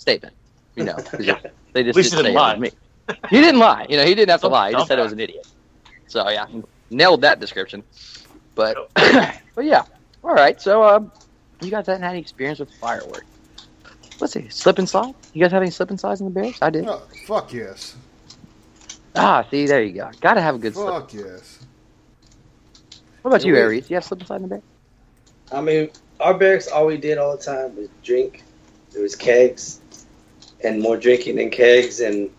statement. You know, they just At least he didn't lie. Me. He didn't lie. You know, he didn't have to lie. He just said I was an idiot. So yeah, nailed that description. But but yeah, all right. So you guys haven't had any experience with fireworks? Let's see, slip and slide. You guys have any slip and slides in the Barracks? I did. Fuck yes. See, there you go. Got to have a good slip. Fuck yes. What about you, AREZ? You have slip and slide in the Barracks? I mean, our barracks, all we did all the time was drink. There was kegs, and more drinking than kegs, and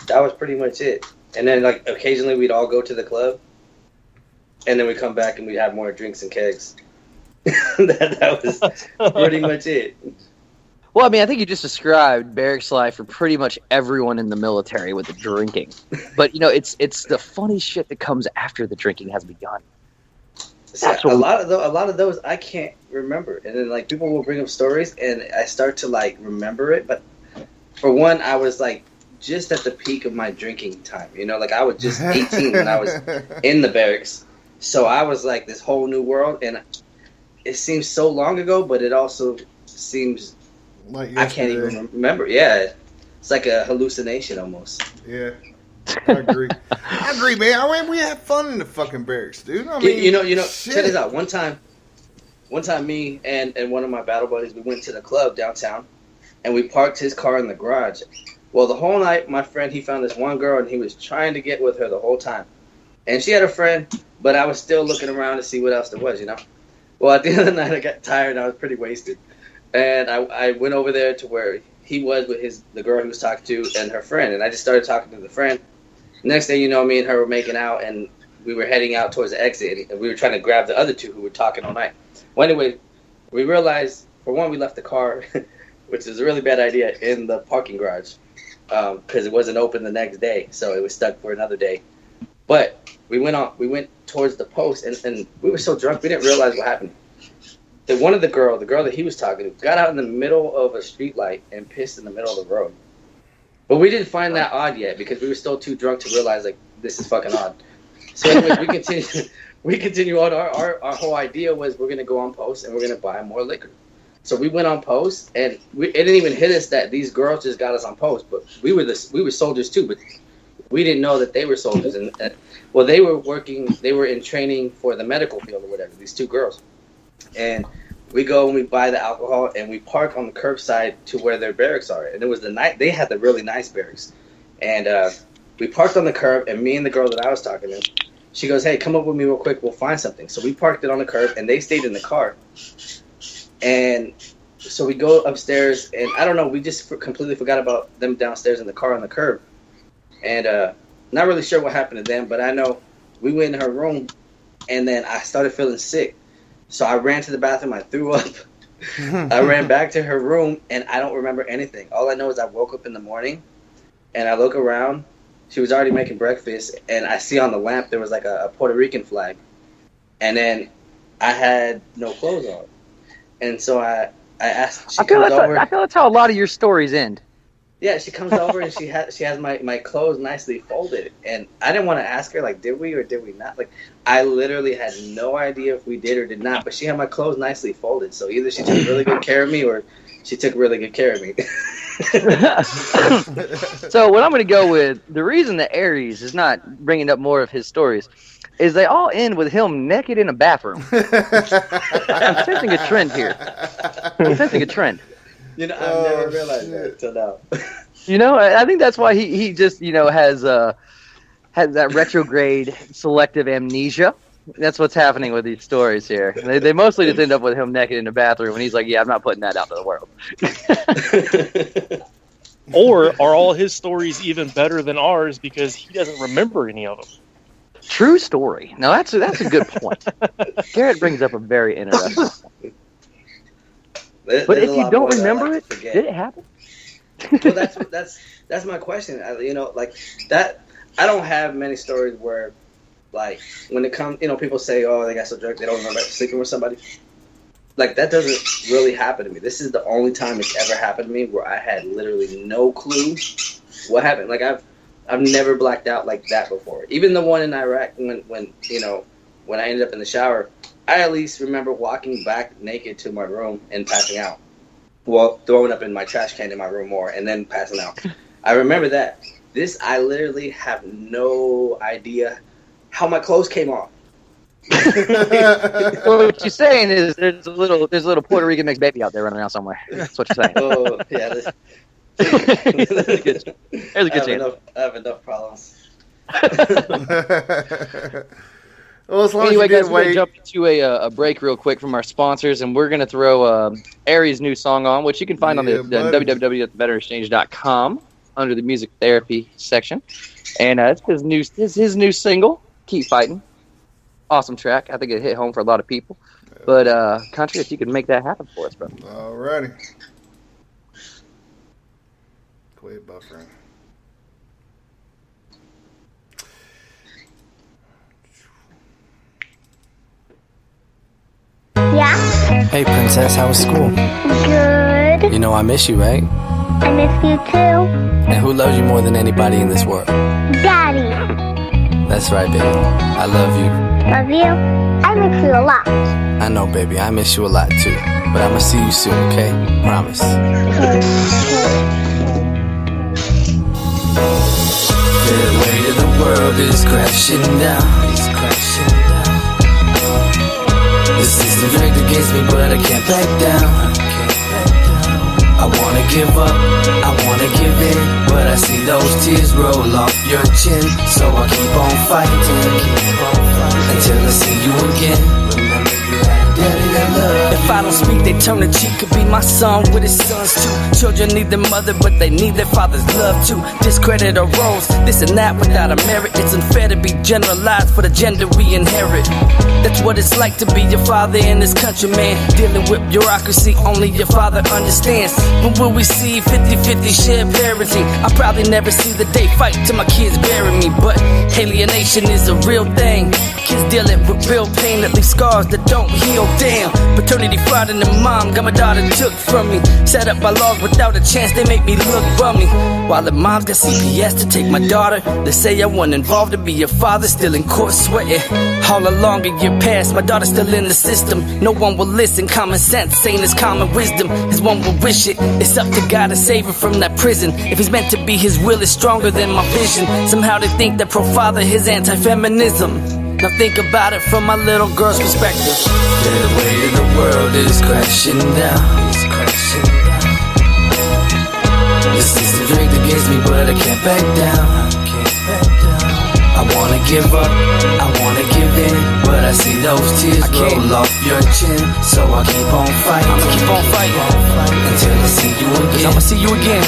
that was pretty much it. And then, like, occasionally we'd all go to the club, and then we come back and we'd have more drinks and kegs. that was pretty much it. Well, I mean, I think you just described barracks life for pretty much everyone in the military with the drinking. But, you know, it's the funny shit that comes after the drinking has begun. A lot of those I can't remember. And then, like, people will bring up stories, and I start to, like, remember it. But for one, I was, like, just at the peak of my drinking time. You know, like, I was just 18 when I was in the barracks. So I was, like, this whole new world. And it seems so long ago, but it also seems... like I can't even remember. Yeah, it's like a hallucination almost. Yeah, I agree. I agree, man. I mean, we had fun in the fucking barracks, dude. I mean, you know. Check this out. One time, me and one of my battle buddies, we went to the club downtown, and we parked his car in the garage. Well, the whole night, my friend, he found this one girl, and he was trying to get with her the whole time. And she had a friend, but I was still looking around to see what else there was, you know. Well, at the end of the night, I got tired. I was pretty wasted. And I went over there to where he was with the girl he was talking to and her friend. And I just started talking to the friend. Next thing you know, me and her were making out, and we were heading out towards the exit. And we were trying to grab the other two who were talking all night. Well, anyway, we realized, for one, we left the car, which is a really bad idea, in the parking garage. Because it wasn't open the next day. So it was stuck for another day. But we went towards the post, and we were so drunk, we didn't realize what happened. The girl that he was talking to, got out in the middle of a street light and pissed in the middle of the road. But we didn't find that odd yet because we were still too drunk to realize, like, this is fucking odd. So anyways, we continue on. Our whole idea was we're going to go on post and we're going to buy more liquor. So we went on post, and it didn't even hit us that these girls just got us on post. But we were soldiers too, but we didn't know that they were soldiers. And well, they were in training for the medical field or whatever, these two girls. And we go and we buy the alcohol and we park on the curbside to where their barracks are. And it was the night they had the really nice barracks. And we parked on the curb, and me and the girl that I was talking to, she goes, "Hey, come up with me real quick. We'll find something." So we parked it on the curb, and they stayed in the car. And so we go upstairs, and I don't know, we just completely forgot about them downstairs in the car on the curb. And not really sure what happened to them, but I know we went in her room, and then I started feeling sick. So I ran to the bathroom, I threw up. I ran back to her room, and I don't remember anything. All I know is I woke up in the morning, and I look around. She was already making breakfast, and I see on the lamp there was like a Puerto Rican flag. And then I had no clothes on. And so I asked, I feel that's how a lot of your stories end. Yeah, she comes over and she has my clothes nicely folded, and I didn't want to ask her, like, did we or did we not? Like, I literally had no idea if we did or did not, but she had my clothes nicely folded, so either she took really good care of me or she took really good care of me. So what I'm going to go with, the reason that AREZ is not bringing up more of his stories is they all end with him naked in a bathroom. I'm sensing a trend here. I'm sensing a trend. You know, I've never realized that until now. You know, I think that's why he just, you know, has that retrograde selective amnesia. That's what's happening with these stories here. They mostly just end up with him naked in the bathroom, and he's like, "Yeah, I'm not putting that out to the world." Or are all his stories even better than ours because he doesn't remember any of them? True story. No, that's a good point. Garrett brings up a very interesting point. But if you don't remember it, did it happen? Well, that's my question. You know, like that. I don't have many stories where, like, when it comes, you know, people say, "Oh, they got so drunk they don't remember sleeping with somebody." Like, that doesn't really happen to me. This is the only time it's ever happened to me where I had literally no clue what happened. Like, I've never blacked out like that before. Even the one in Iraq, when you know, when I ended up in the shower, I at least remember walking back naked to my room and passing out. well, throwing up in my trash can in my room more, and then passing out. I remember that. I literally have no idea how my clothes came off. Well, what you're saying is there's a little Puerto Rican mixed baby out there running around somewhere. That's what you're saying. Oh, yeah. There's a good chance. I have enough problems. Well, as long Anyway, as you guys, did we're going to wait. jump to a break real quick from our sponsors, and we're going to throw AREZ' new song on, which you can find on the www.theveteranexchange.com under the music therapy section. And it's his new single, Keep Fighting. Awesome track. I think it hit home for a lot of people. But, Country, if you could make that happen for us, bro. All righty. Quit buffering. Yeah? Hey, Princess, how was school? Good. You know I miss you, right? I miss you too. And who loves you more than anybody in this world? Daddy. That's right, baby. I love you. Love you. I miss you a lot. I know, baby. I miss you a lot, too. But I'm gonna see you soon, okay? Promise. The weight of the world is crashing down. It's crashing down. The system's rigged against me, but I can't back down. I wanna give up, I wanna give in, but I see those tears roll off your chin. So I keep on fighting, until I see you again. Remember you had daddy that love. If I don't speak, they turn the cheek. Could be my son with his sons too. Children need their mother, but they need their father's love too. Discredit or roles, this and that without a merit. It's unfair to be generalized for the gender we inherit. That's what it's like to be your father in this country, man. Dealing with bureaucracy, only your father understands. When will we see 50-50 shared parenting? I'll probably never see the day fight till my kids bury me. But alienation is a real thing. Kids dealing with real pain that leaves scars that don't heal. Damn, paternity fraud and the mom got my daughter took from me. Set up by laws without a chance, they make me look bummy. While the mom's got CPS to take my daughter. They say I wasn't involved to be your father, still in court sweating. All along a year past, my daughter's still in the system. No one will listen, common sense saying it's common wisdom. As one will wish it, it's up to God to save her from that prison. If he's meant to be, his will is stronger than my vision. Somehow they think that pro-father is anti-feminism. Now think about it from my little girl's perspective. The weight of the world is crashing down. It's crashing down. The system's rigged against me, but I can't back down. I wanna give up, I wanna give in, but I see those tears roll off your chin. So I keep on fighting, I'ma keep on fighting until I see you again. 'Cause I'ma see you again.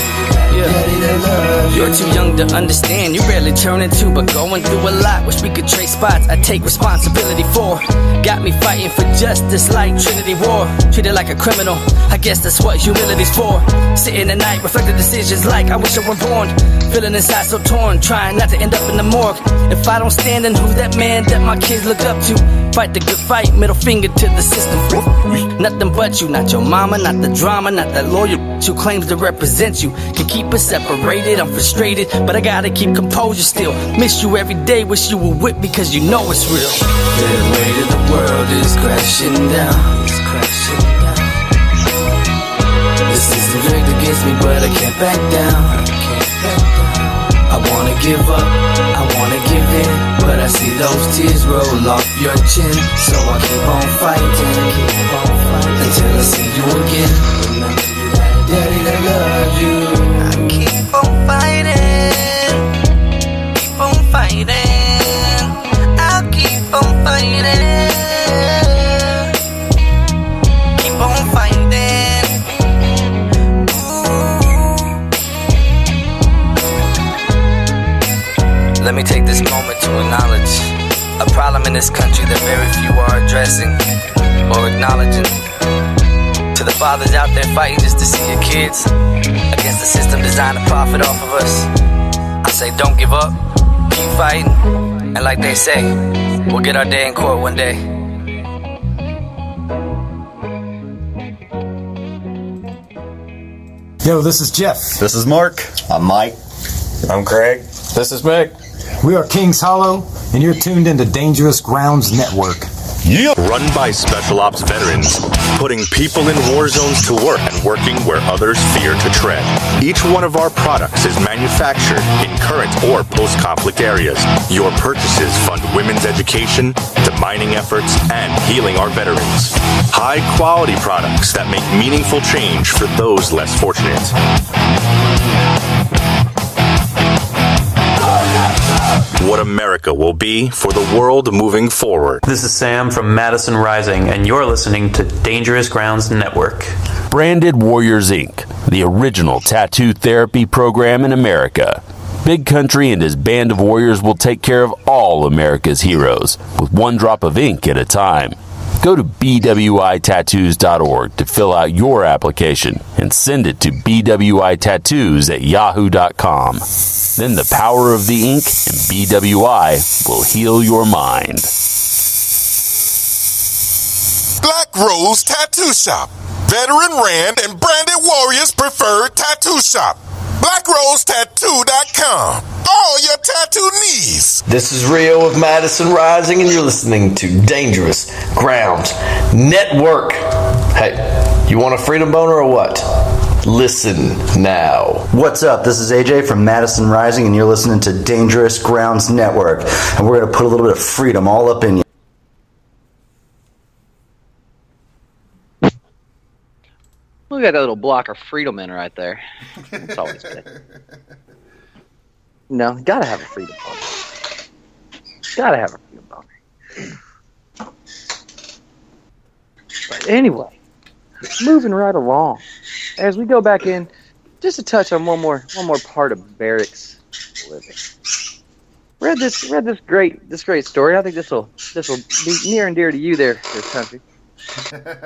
You're too young to understand, you barely turning two, but going through a lot. Wish we could trade spots, I take responsibility for. Got me fighting for justice like Trinity War. Treated like a criminal, I guess that's what humility's for. Sitting at night, reflecting decisions like I wish I were born. Feeling inside so torn, trying not to end up in the morgue. If I don't stand, then who's that man that my kids look up to? Fight the good fight, middle finger to the system. Nothing but you, not your mama, not the drama, not that lawyer who claims to represent you. Can keep us separated, I'm frustrated, but I gotta keep composure still. Miss you every day, wish you were with me, cause you know it's real. The weight of the world is crashing down. It's crashing down. The system's rigged against me, but I can't back down. I wanna give up, I wanna give in, but I see those tears roll off your chin. So I keep on fighting, until I see you again. Remember you had a daddy that loved you. I keep on fighting, keep on fighting. I'll keep on fighting, keep on fighting. Let me take this moment to acknowledge a problem in this country that very few are addressing or acknowledging. To the fathers out there fighting just to see your kids against the system designed to profit off of us, I say don't give up, keep fighting, and like they say, we'll get our day in court one day. Yo, this is Jeff. This is Mark. I'm Mike. I'm Craig. This is Mick. We are Kings Hollow, and you're tuned into Dangerous Grounds Network. Run by Special Ops veterans, putting people in war zones to work and working where others fear to tread. Each one of our products is manufactured in current or post-conflict areas. Your purchases fund women's education, demining efforts, and healing our veterans. High-quality products that make meaningful change for those less fortunate. What America will be for the world moving forward. This is Sam from Madison Rising, and you're listening to Dangerous Grounds Network. Branded Warriors Inc., the original tattoo therapy program in America. Big Country and his band of warriors will take care of all America's heroes, with one drop of ink at a time. Go to bwitattoos.org to fill out your application and send it to bwitattoos@yahoo.com. Then the power of the ink and BWI will heal your mind. Black Rose Tattoo Shop. Veteran Rand and Branded Warriors preferred tattoo shop. BlackRoseTattoo.com. All your tattoo needs. This is Rio of Madison Rising, and you're listening to Dangerous Grounds Network. Hey, you want a freedom boner or what? Listen now. What's up? This is AJ from Madison Rising, and you're listening to Dangerous Grounds Network. And we're going to put a little bit of freedom all up in you. Look at that little block of freedom in right there. It's always good. No, gotta have a freedom boner. Gotta have a freedom boner. But anyway, moving right along. As we go back in, just to touch on one more part of barracks living. Read this great story. I think this will be near and dear to you there, country.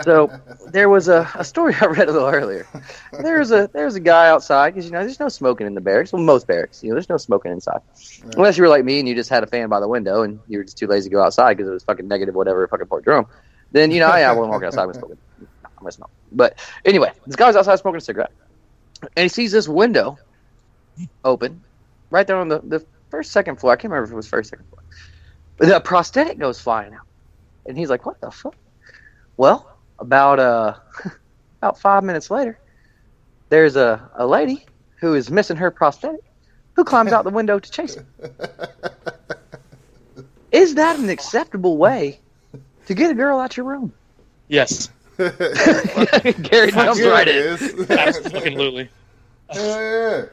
So there was a story I read a little earlier. There's a guy outside, because there's no smoking in the barracks. Well, most barracks, there's no smoking inside, right. Unless you were like me and you just had a fan by the window and you were just too lazy to go outside because it was fucking negative fucking Port Jerome. Then I wasn't walking outside. I'm smoking. I'm gonna smoke. But anyway, this guy's outside smoking a cigarette, and he sees this window open right there on the second floor. I can't remember if it was first, second floor. But the prosthetic goes flying out, and he's like, "What the fuck?" Well, about 5 minutes later, there's a lady who is missing her prosthetic who climbs out the window to chase him. Is that an acceptable way to get a girl out your room? Yes. Gary jumps right in. Absolutely. Yeah.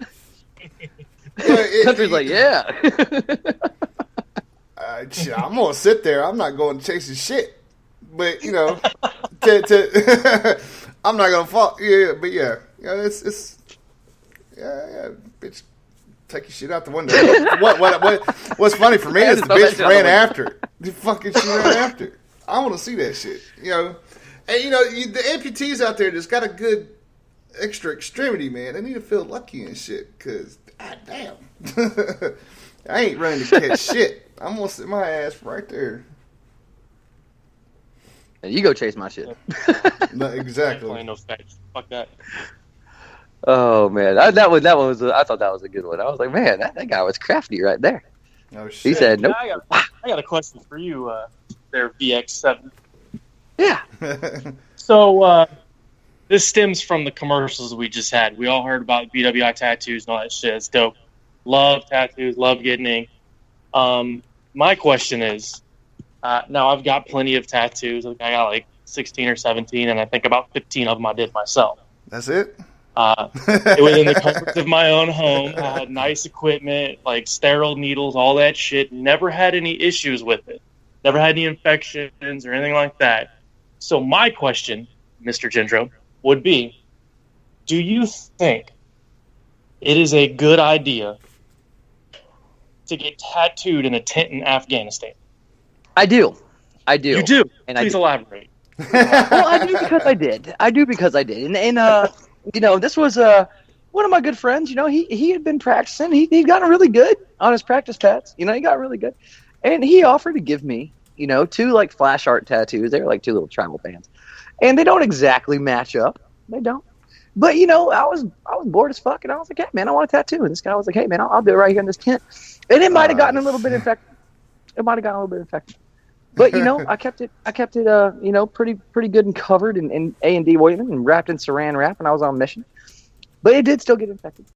Country's like, yeah. I'm going to sit there. I'm not going to chase his shit. But I'm not gonna fall. Yeah, but it's bitch, take your shit out the window. What's funny for me is the bitch ran after it. The fucking she ran after it. I want to see that shit. And the amputees out there just got a good extra extremity, man. They need to feel lucky and shit. Cause goddamn, I ain't running to catch shit. I'm gonna sit my ass right there. And you go chase my shit. No, exactly. No facts. Fuck that. Oh man, that one was. I thought that was a good one. I was like, man, that guy was crafty right there. Oh shit. He said, nope. I got a question for you, there, VX7. Yeah. So this stems from the commercials we just had. We all heard about BWI tattoos and all that shit. It's dope. Love tattoos. Love getting ink. My question is. Now, I've got plenty of tattoos. I got like 16 or 17, and I think about 15 of them I did myself. That's it? It was in the comforts of my own home. I had nice equipment, like sterile needles, all that shit. Never had any issues with it. Never had any infections or anything like that. So my question, Mr. Gendro, would be, do you think it is a good idea to get tattooed in a tent in Afghanistan? I do. You do? And Please elaborate. Well, I do because I did. And this was one of my good friends. He had been practicing. He'd gotten really good on his practice tats. He got really good. And he offered to give me, 2 like flash art tattoos. They were like 2 little tribal bands. And they don't exactly match up. They don't. But, I was bored as fuck. And I was like, hey, man, I want a tattoo. And this guy was like, hey, man, I'll do it right here in this tent. And it might have gotten a little bit infected. But I kept it pretty good and covered in A&D ointment and wrapped in saran wrap when I was on mission. But it did still get infected.